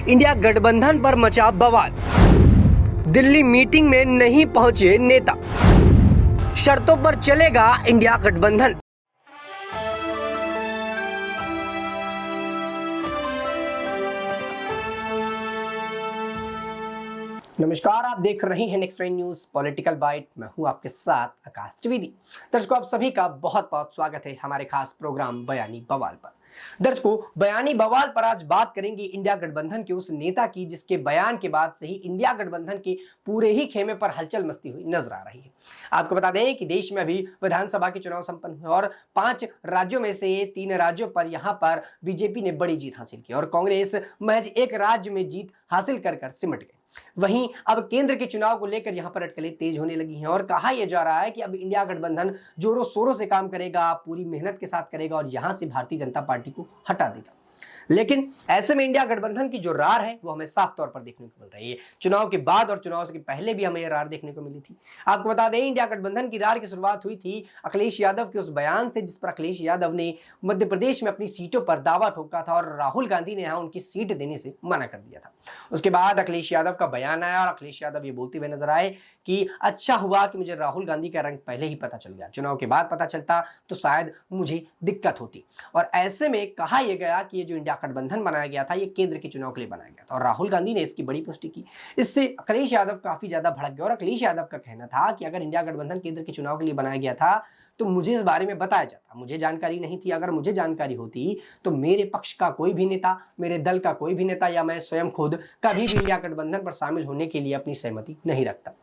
India गठबंधन पर मचा बवाल। दिल्ली मीटिंग में नहीं पहुंचे नेता, शर्तों पर चलेगा इंडिया गठबंधन। नमस्कार, आप देख रहे हैं नेक्स्ट न्यूज पॉलिटिकल बाइट। मैं हूं आपके साथ आकाश त्रिवेदी। दर्शकों, आप सभी का बहुत बहुत स्वागत है हमारे खास प्रोग्राम बयानी बवाल पर। दर्शकों, बयानी बवाल पर आज बात करेंगे इंडिया गठबंधन के उस नेता की जिसके बयान के बाद से ही इंडिया गठबंधन के पूरे ही खेमे पर हलचल मचती हुई नजर आ रही है। आपको बता दें कि देश में अभी विधानसभा के चुनाव संपन्न हुए और 5 राज्यों में से 3 राज्यों पर यहां पर बीजेपी ने बड़ी जीत हासिल की और कांग्रेस महज एक राज्य में जीत हासिल कर सिमट गई। वहीं अब केंद्र के चुनाव को लेकर यहां पर अटकलें तेज होने लगी हैं और कहा यह जा रहा है कि अब इंडिया गठबंधन जोरों शोरों से काम करेगा, पूरी मेहनत के साथ करेगा और यहां से भारतीय जनता पार्टी को हटा देगा। लेकिन ऐसे में इंडिया गठबंधन की जो रार है वो हमें साफ तौर पर देखने को मिल रही है। चुनाव के बाद और चुनाव से पहले भी हमें यह रार देखने को मिली थी। आपको बता दें, इंडिया गठबंधन की रार की शुरुआत हुई थी अखिलेश यादव के उस बयान से जिस पर अखिलेश यादव ने मध्य प्रदेश में अपनी सीटों पर दावा ठोका था और राहुल गांधी ने यहां उनकी सीट देने से मना कर दिया था। उसके बाद अखिलेश यादव का बयान आया और अखिलेश यादव ये बोलते हुए नजर आए कि अच्छा हुआ कि मुझे राहुल गांधी का रंग पहले ही पता चल गया, चुनाव के बाद पता चलता तो शायद मुझे दिक्कत होती। और ऐसे में कहा यह गया कि ये जो इंडिया गठबंधन बनाया गया था ये केंद्र के चुनाव के लिए बनाया गया था और राहुल गांधी ने इसकी बड़ी पुष्टि की। इससे अखिलेश यादव काफी ज्यादा भड़क गए और अखिलेश यादव का कहना था कि अगर इंडिया गठबंधन केंद्र के चुनाव के लिए बनाया गया था तो मुझे इस बारे में बताया जाता, मुझे जानकारी नहीं थी। अगर मुझे जानकारी होती तो मेरे पक्ष का कोई भी नेता, मेरे दल का कोई भी नेता या मैं स्वयं खुद कभी भी इंडिया गठबंधन पर शामिल होने के लिए अपनी सहमति नहीं रखता।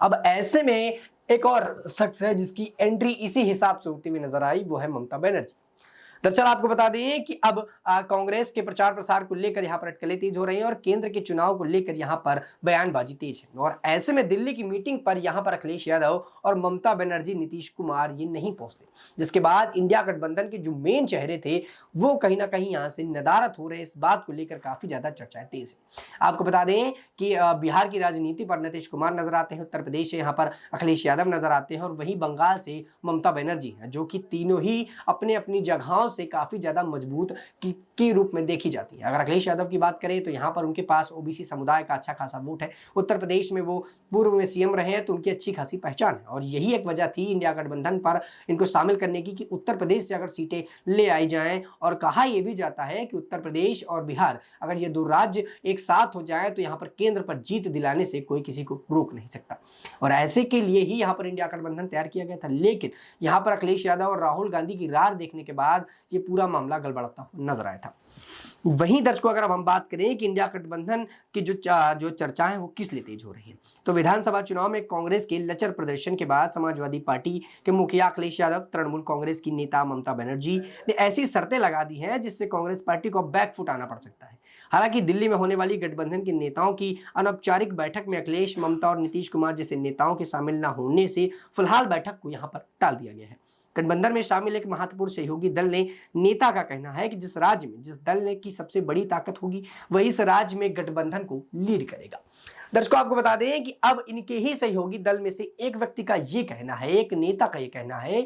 अब ऐसे में एक और शख्स है जिसकी एंट्री इसी हिसाब से होती हुई नजर आई, वो है ममता बनर्जी। दरअसल आपको बता दें कि अब कांग्रेस के प्रचार प्रसार को लेकर यहां पर अटकलें तेज हो रही हैं और केंद्र के चुनाव को लेकर यहां पर बयानबाजी तेज है। और ऐसे में दिल्ली की मीटिंग पर यहां पर अखिलेश यादव और ममता बनर्जी, नीतीश कुमार ये नहीं पहुंचते, जिसके बाद इंडिया गठबंधन के जो मेन चेहरे थे वो कहीं ना कहीं यहां से नदारद हो रहे। इस बात को लेकर काफी ज्यादा चर्चाएं तेज है। आपको बता दें कि बिहार की राजनीति पर नीतीश कुमार नजर आते हैं, उत्तर प्रदेश से यहाँ पर अखिलेश यादव नजर आते हैं और वहीं बंगाल से ममता बनर्जी है, जो कि तीनों ही अपने अपनी जगहों से काफी ज्यादा मजबूत के रूप में देखी जाती है। अगर अखिलेश यादव की बात करें तो यहाँ पर उनके पास ओबीसी समुदाय का अच्छा खासा वोट है। उत्तर प्रदेश में वो पूर्व में सीएम रहे हैं तो उनकी अच्छी खासी पहचान है और यही एक वजह थी इंडिया गठबंधन पर इनको शामिल करने की कि उत्तर प्रदेश से अगर सीटें ले आई जाएं। और कहा यह भी जाता है कि उत्तर प्रदेश और बिहार अगर ये 2 राज्य एक साथ हो जाए तो यहाँ पर केंद्र पर जीत दिलाने से कोई किसी को रोक नहीं सकता और ऐसे के लिए ही यहाँ पर इंडिया गठबंधन तैयार किया गया था। लेकिन यहाँ पर अखिलेश यादव और राहुल गांधी की रार देखने के बाद ये पूरा मामला गड़बड़ता नजर आया था। वहीं दर्शकों, अगर अब हम बात करें कि इंडिया गठबंधन की जो चर्चा है वो किस लिए तेज हो रही है, तो विधानसभा चुनाव में कांग्रेस के लचर प्रदर्शन के बाद समाजवादी पार्टी के मुखिया अखिलेश यादव, तृणमूल कांग्रेस की नेता ममता बनर्जी ने ऐसी शर्तें लगा दी हैं जिससे कांग्रेस पार्टी को बैकफुट आना पड़ सकता है। हालांकि दिल्ली में होने वाली गठबंधन के नेताओं की अनौपचारिक बैठक में अखिलेश, ममता और नीतीश कुमार जैसे नेताओं के शामिल न होने से फिलहाल बैठक को यहाँ पर टाल दिया गया है। गठबंधन में शामिल एक महत्वपूर्ण सहयोगी दल ने नेता का कहना है कि जिस राज्य में जिस दल ने की सबसे बड़ी ताकत होगी वही इस राज्य में गठबंधन को लीड करेगा। दर्शकों, आपको बता दें कि अब इनके ही सहयोगी दल में से एक व्यक्ति का ये कहना है, एक नेता का ये कहना है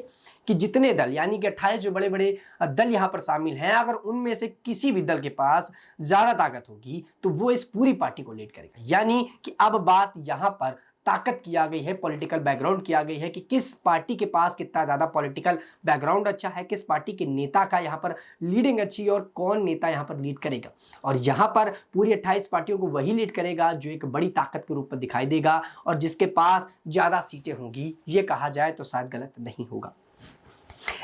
कि जितने दल यानी कि 28 जो बड़े बड़े दल यहाँ पर शामिल हैं, अगर उनमें से किसी भी दल के पास ज्यादा ताकत होगी तो वो इस पूरी पार्टी को लीड करेगा। यानी कि अब बात यहाँ पर ताकत की आ गई है, पॉलिटिकल बैकग्राउंड की आ गई है कि किस पार्टी के पास कितना ज्यादा पॉलिटिकल बैकग्राउंड अच्छा है, किस पार्टी के नेता का यहाँ पर लीडिंग अच्छी है और कौन नेता यहाँ पर लीड करेगा। और यहाँ पर पूरी 28 पार्टियों को वही लीड करेगा जो एक बड़ी ताकत के रूप में दिखाई देगा और जिसके पास ज्यादा सीटें होंगी। ये कहा जाए तो शायद गलत नहीं होगा।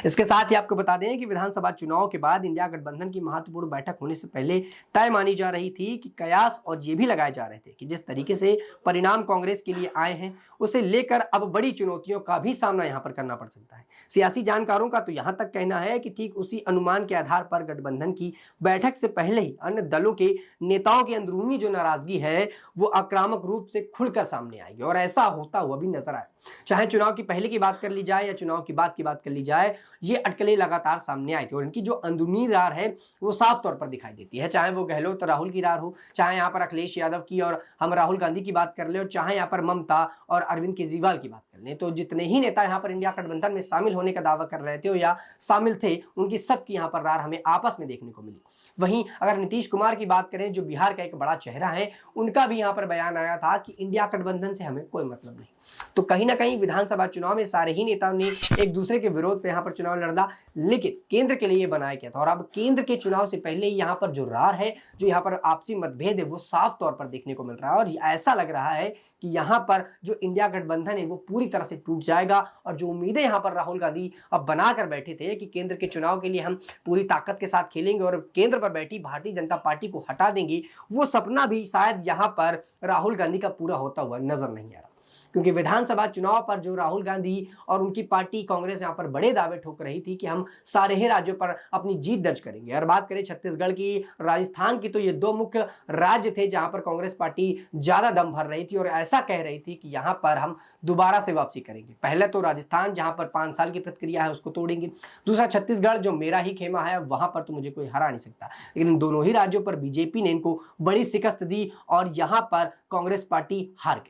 इसके साथ ही आपको बता दें कि विधानसभा चुनाव के बाद इंडिया गठबंधन की महत्वपूर्ण बैठक होने से पहले तय मानी जा रही थी कि कयास और ये भी लगाए जा रहे थे कि जिस तरीके से परिणाम कांग्रेस के लिए आए हैं उसे लेकर अब बड़ी चुनौतियों का भी सामना यहां पर करना पड़ सकता है। सियासी जानकारों का तो यहां तक कहना है कि ठीक उसी अनुमान के आधार पर गठबंधन की बैठक से पहले ही अन्य दलों के नेताओं की अंदरूनी जो नाराजगी है वो आक्रामक रूप से खुलकर सामने आएगी और ऐसा होता हुआ भी नजर आए। चाहे चुनाव की पहले की बात कर ली जाए या चुनाव की बाद की बात कर ली जाए, ये अटकलें लगातार सामने आई थी और इनकी जो अंदरूनी रार है वो साफ तौर पर दिखाई देती है। चाहे वो गहलोत तो राहुल की रार हो, चाहे यहाँ पर अखिलेश यादव की और हम राहुल गांधी की बात कर ले और चाहे यहाँ पर ममता और अरविंद केजरीवाल की बात कर ले। ने तो जितने ही नेता यहाँ पर इंडिया गठबंधन में शामिल होने का दावा कर रहे थे या शामिल थे, उनकी सबकी यहाँ पर रार हमें आपस में देखने को मिली। वहीं अगर नीतीश कुमार की बात करें, जो बिहार का एक बड़ा चेहरा है, उनका भी यहाँ पर बयान आया था कि इंडिया गठबंधन से हमें कोई मतलब नहीं। तो कहीं ना कहीं विधानसभा चुनाव में सारे ही नेताओं ने एक दूसरे के विरोध पे यहाँ पर चुनाव लड़ा, लेकिन केंद्र के लिए ये बनाया गया था। और अब केंद्र के चुनाव से पहले ही यहाँ पर जो रार है, जो यहाँ पर आपसी मतभेद है, वो साफ तौर पर देखने को मिल रहा है। और ऐसा लग रहा है कि यहाँ पर जो इंडिया गठबंधन है वो पूरी तरह से टूट जाएगा। और जो उम्मीदें यहाँ पर राहुल गांधी अब बनाकर बैठे थे कि केंद्र के चुनाव के लिए हम पूरी ताकत के साथ खेलेंगे और केंद्र पर बैठी भारतीय जनता पार्टी को हटा देंगे, वो सपना भी शायद यहाँ पर राहुल गांधी का पूरा होता हुआ नजर नहीं आ रहा। क्योंकि विधानसभा चुनाव पर जो राहुल गांधी और उनकी पार्टी कांग्रेस यहाँ पर बड़े दावे ठोक रही थी कि हम सारे ही राज्यों पर अपनी जीत दर्ज करेंगे। और बात करें छत्तीसगढ़ की, राजस्थान की, तो ये दो मुख्य राज्य थे जहां पर कांग्रेस पार्टी ज्यादा दम भर रही थी और ऐसा कह रही थी कि यहाँ पर हम दोबारा से वापसी करेंगे। पहले तो राजस्थान, जहां पर 5 साल की प्रक्रिया है, उसको तोड़ेंगे। दूसरा छत्तीसगढ़, जो मेरा ही खेमा है, वहां पर तो मुझे कोई हरा नहीं सकता। लेकिन इन दोनों ही राज्यों पर बीजेपी ने इनको बड़ी शिकस्त दी और यहाँ पर कांग्रेस पार्टी हार गई।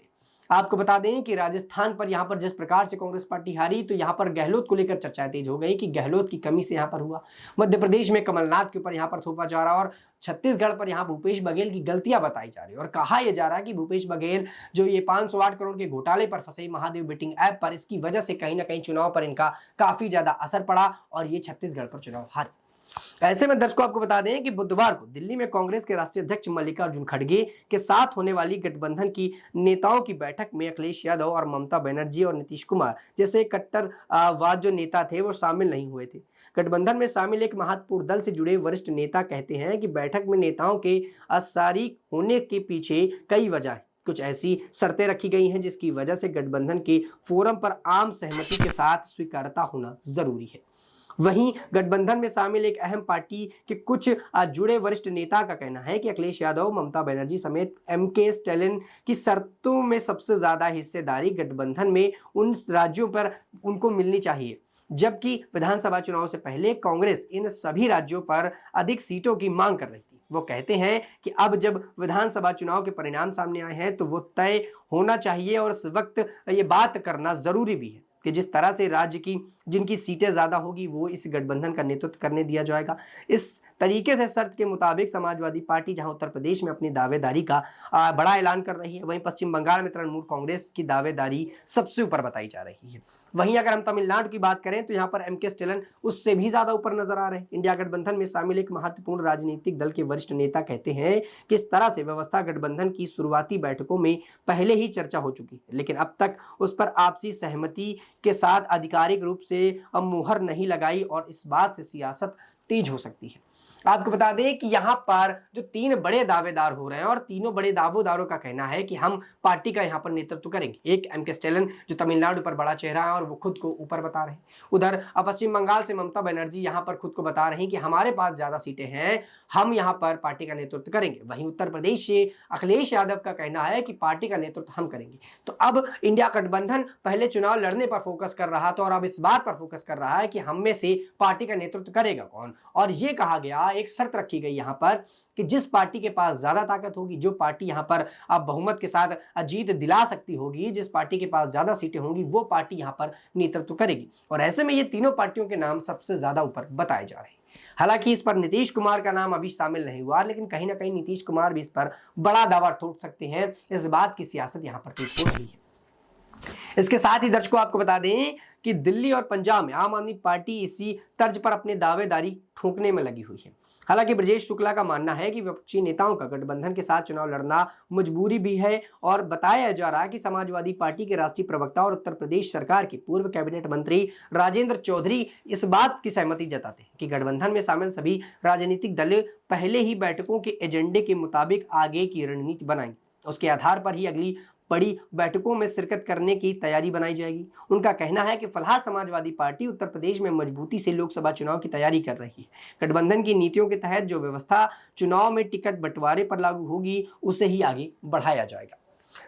आपको बता दें कि राजस्थान पर यहाँ पर जिस प्रकार से कांग्रेस पार्टी हारी, तो यहाँ पर गहलोत को लेकर चर्चाएं तेज हो गई कि गहलोत की कमी से यहाँ पर हुआ। मध्य प्रदेश में कमलनाथ के ऊपर यहाँ पर थोपा जा रहा और छत्तीसगढ़ पर यहाँ भूपेश बघेल की गलतियां बताई जा रही है। और कहा यह जा रहा है कि भूपेश बघेल जो ये 508 करोड़ के घोटाले पर फंसे महादेव बेटिंग ऐप पर, इसकी वजह से कहीं ना कहीं चुनाव पर इनका काफी ज्यादा असर पड़ा और ये छत्तीसगढ़ पर चुनाव हारे। ऐसे में दर्शकों आपको बता दें कि बुधवार को दिल्ली में कांग्रेस के राष्ट्रीय अध्यक्ष मल्लिकार्जुन खड़गे के साथ होने वाली गठबंधन की नेताओं की बैठक में अखिलेश यादव और ममता बनर्जी और नीतीश कुमार जैसे कट्टरवाद जो नेता थे वो शामिल नहीं हुए थे। गठबंधन में शामिल एक महत्वपूर्ण दल से जुड़े वरिष्ठ नेता कहते हैं कि बैठक में नेताओं के अशारीक होने के पीछे कई वजह है। कुछ ऐसी शर्तें रखी गई हैं जिसकी वजह से गठबंधन के फोरम पर आम सहमति के साथ स्वीकार्यता होना जरूरी है। वहीं गठबंधन में शामिल एक अहम पार्टी के कुछ जुड़े वरिष्ठ नेता का कहना है कि अखिलेश यादव, ममता बनर्जी समेत एमके स्टैलिन की शर्तों में सबसे ज्यादा हिस्सेदारी गठबंधन में उन राज्यों पर उनको मिलनी चाहिए, जबकि विधानसभा चुनाव से पहले कांग्रेस इन सभी राज्यों पर अधिक सीटों की मांग कर रही थी। वो कहते हैं कि अब जब विधानसभा चुनाव के परिणाम सामने आए हैं तो वो तय होना चाहिए और इस वक्त ये बात करना जरूरी भी है कि जिस तरह से राज्य की जिनकी सीटें ज्यादा होगी वो इस गठबंधन का नेतृत्व करने दिया जाएगा। इस तरीके से शर्त के मुताबिक समाजवादी पार्टी जहां उत्तर प्रदेश में अपनी दावेदारी का बड़ा ऐलान कर रही है, वहीं पश्चिम बंगाल में तृणमूल कांग्रेस की दावेदारी सबसे ऊपर बताई जा रही है। वहीं अगर हम तमिलनाडु की बात करें तो यहाँ पर एमके स्टैलिन उससे भी ज्यादा ऊपर नजर आ रहे हैं। इंडिया गठबंधन में शामिल एक महत्वपूर्ण राजनीतिक दल के वरिष्ठ नेता कहते हैं कि इस तरह से व्यवस्था गठबंधन की शुरुआती बैठकों में पहले ही चर्चा हो चुकी है, लेकिन अब तक उस पर आपसी सहमति के साथ आधिकारिक रूप से मुहर नहीं लगाई और इस बात से सियासत तेज हो सकती है। आपको बता दें कि यहाँ पर जो 3 बड़े दावेदार हो रहे हैं और तीनों बड़े दावेदारों का कहना है कि हम पार्टी का यहाँ पर नेतृत्व करेंगे। एक एमके स्टैलिन जो तमिलनाडु पर बड़ा चेहरा है और वो खुद को ऊपर बता रहे हैं। उधर पश्चिम बंगाल से ममता बनर्जी यहाँ पर खुद को बता रही कि हमारे पास ज्यादा सीटें हैं, हम यहाँ पर पार्टी का नेतृत्व करेंगे। वहीं उत्तर प्रदेश से अखिलेश यादव का कहना है कि पार्टी का नेतृत्व हम करेंगे। तो अब इंडिया गठबंधन पहले चुनाव लड़ने पर फोकस कर रहा था और अब इस बात पर फोकस कर रहा है कि हम में से पार्टी का नेतृत्व करेगा कौन। और ये कहा गया, एक शर्त रखी गई यहाँ पर कि जिस पार्टी के पास ज्यादा ताकत होगी, जो पार्टी यहाँ पर अब बहुमत के साथ जीत दिला सकती होगी, जिस पार्टी के पास ज्यादा सीटें होंगी, वो पार्टी यहाँ पर नेतृत्व करेगी। और ऐसे में ये तीनों पार्टियों के नाम सबसे ज्यादा ऊपर बताए जा रहे हैं। हालांकि इस पर नीतीश कुमार का नाम अभी शामिल नहीं हुआ, लेकिन कहीं ना कहीं नीतीश कुमार भी इस पर बड़ा दावा ठोक सकते हैं। इस बात की सियासत यहाँ पर तेज हो रही है। इसके साथ ही दर्शकों आपको बता दें कि दिल्ली और पंजाब में आम आदमी पार्टी इसी तर्ज पर अपनी दावेदारी ठोकने में लगी हुई है। हालांकि ब्रजेश शुक्ला का मानना है कि विपक्षी नेताओं का गठबंधन के साथ चुनाव लड़ना मजबूरी भी है और बताया जा रहा है कि समाजवादी पार्टी के राष्ट्रीय प्रवक्ता और उत्तर प्रदेश सरकार के पूर्व कैबिनेट मंत्री राजेंद्र चौधरी इस बात की सहमति जताते हैं कि गठबंधन में शामिल सभी राजनीतिक दल पहले ही बैठकों के एजेंडे के मुताबिक आगे की रणनीति बनाएंगे। उसके आधार पर ही अगली बड़ी बैठकों में शिरकत करने की तैयारी बनाई जाएगी। उनका कहना है कि फिलहाल समाजवादी पार्टी उत्तर प्रदेश में मजबूती से लोकसभा चुनाव की तैयारी कर रही है। गठबंधन की नीतियों के तहत जो व्यवस्था चुनाव में टिकट बंटवारे पर लागू होगी, उसे ही आगे बढ़ाया जाएगा।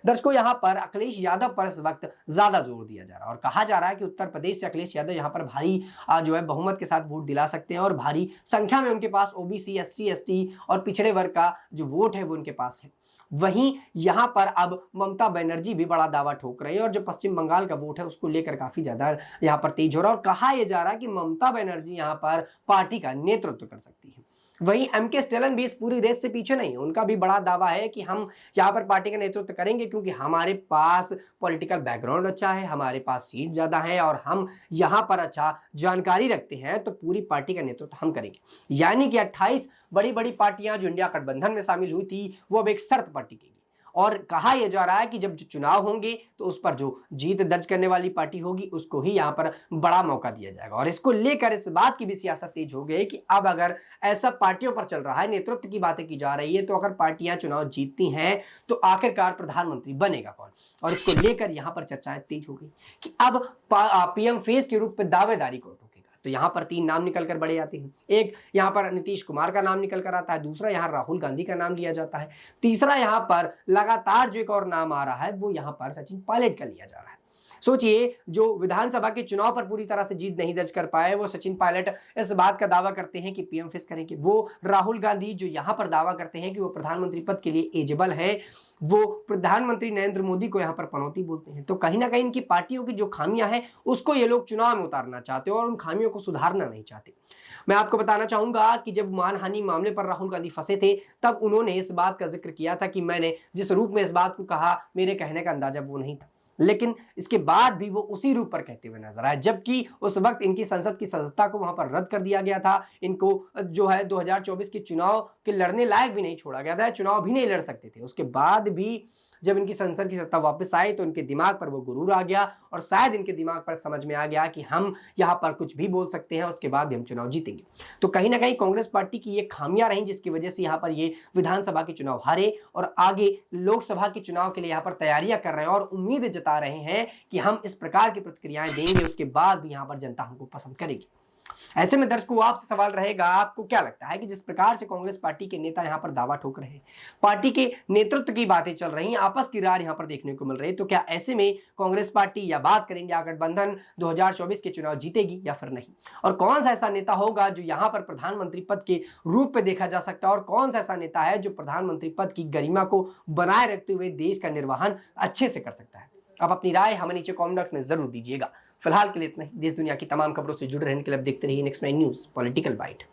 दर्शकों, यहाँ पर अखिलेश यादव पर इस वक्त ज्यादा जोर दिया जा रहा है और कहा जा रहा है कि उत्तर प्रदेश से अखिलेश यादव यहाँ पर भारी जो है बहुमत के साथ वोट दिला सकते हैं और भारी संख्या में उनके पास ओबीसी, एससी, एसटी और पिछड़े वर्ग का जो वोट है वो उनके पास है। वहीं यहां पर अब ममता बनर्जी भी बड़ा दावा ठोक रही है और जो पश्चिम बंगाल का वोट है उसको लेकर काफी ज्यादा यहां पर तेज हो रहा है और कहा यह जा रहा है कि ममता बनर्जी यहां पर पार्टी का नेतृत्व कर सकती है। वहीं एमके स्टैलिन भी इस पूरी रेस से पीछे नहीं है, उनका भी बड़ा दावा है कि हम यहाँ पर पार्टी का नेतृत्व करेंगे क्योंकि हमारे पास पॉलिटिकल बैकग्राउंड अच्छा है, हमारे पास सीट ज्यादा है और हम यहाँ पर अच्छा जानकारी रखते हैं, तो पूरी पार्टी का नेतृत्व हम करेंगे। यानी कि 28 बड़ी बड़ी पार्टियां जो इंडिया गठबंधन में शामिल हुई थी वो अब एक शर्त पर टिकेगी और कहा यह जा रहा है कि जब चुनाव होंगे तो उस पर जो जीत दर्ज करने वाली पार्टी होगी उसको ही यहां पर बड़ा मौका दिया जाएगा। और इसको लेकर इस बात की भी सियासत तेज हो गई कि अब अगर ऐसा पार्टियों पर चल रहा है, नेतृत्व की बातें की जा रही है, तो अगर पार्टियां चुनाव जीतती हैं तो आखिरकार प्रधानमंत्री बनेगा कौन। और इसको लेकर यहां पर चर्चाएं तेज हो गई कि अब पीएम फेज के रूप में दावेदारी कौन ठोकेगा। तो यहां पर 3 नाम निकल कर बड़े आते हैं। एक यहां पर नीतीश कुमार का नाम निकल कर आता है, दूसरा यहां राहुल गांधी का नाम लिया जाता है, तीसरा यहां पर लगातार जो एक और नाम आ रहा है वो यहां पर सचिन पायलट का लिया जा रहा है। सोचिए, जो विधानसभा के चुनाव पर पूरी तरह से जीत नहीं दर्ज कर पाए वो सचिन पायलट इस बात का दावा करते हैं कि पीएम फेस करेंगे। वो राहुल गांधी जो यहां पर दावा करते हैं कि वो प्रधानमंत्री पद के लिए एलिजिबल है, वो प्रधानमंत्री नरेंद्र मोदी को यहां पर पनौती बोलते हैं। तो कहीं ना कहीं इनकी पार्टियों की जो खामियां हैं उसको ये लोग चुनाव में उतारना चाहते हैं और उन खामियों को सुधारना नहीं चाहते। मैं आपको बताना चाहूंगा कि जब मानहानि मामले पर राहुल गांधी फंसे थे तब उन्होंने इस बात का जिक्र किया था कि मैंने जिस रूप में इस बात को कहा, मेरे कहने का अंदाजा वो नहीं था, लेकिन इसके बाद भी वो उसी रूप पर कहते हुए नजर आए, जबकि उस वक्त इनकी संसद की सदस्यता को वहां पर रद्द कर दिया गया था। इनको जो है 2024 के चुनाव के लड़ने लायक भी नहीं छोड़ा गया था, चुनाव भी नहीं लड़ सकते थे। उसके बाद भी जब इनकी संसद की सत्ता वापस आई तो इनके दिमाग पर वो गुरूर आ गया और शायद इनके दिमाग पर समझ में आ गया कि हम यहाँ पर कुछ भी बोल सकते हैं, उसके बाद भी हम चुनाव जीतेंगे। तो कहीं ना कहीं कांग्रेस पार्टी की ये खामियां रहीं जिसकी वजह से यहाँ पर ये विधानसभा के चुनाव हारे और आगे लोकसभा के चुनाव के लिए यहाँ पर तैयारियां कर रहे हैं और उम्मीद जता रहे हैं कि हम इस प्रकार की प्रतिक्रियाएं देंगे, उसके बाद भी यहाँ पर जनता हमको पसंद करेगी। ऐसे में दर्शकों, आपसे सवाल रहेगा, आपको क्या लगता है कि जिस प्रकार से कांग्रेस पार्टी के नेता यहां पर दावा ठोक रहे हैं, पार्टी के नेतृत्व की बातें चल रही हैं, आपस की रार यहां पर देखने को मिल रही है, तो क्या ऐसे में कांग्रेस पार्टी या बात करेंगे गठबंधन 2024 के चुनाव जीतेगी या फिर नहीं? और कौन सा ऐसा नेता होगा जो यहां पर प्रधानमंत्री पद के रूप में देखा जा सकता है और कौन सा ऐसा नेता है जो प्रधानमंत्री पद की गरिमा को बनाए रखते हुए देश का निर्वहन अच्छे से कर सकता है? आप अपनी राय हमें नीचे कमेंट बॉक्स में जरूर दीजिएगा। फिलहाल के लिए इतना ही। देश दुनिया की तमाम खबरों से जुड़े रहने के लिए देखते रहिए नेक्स्ट 9 न्यूज पॉलिटिकल बाइट।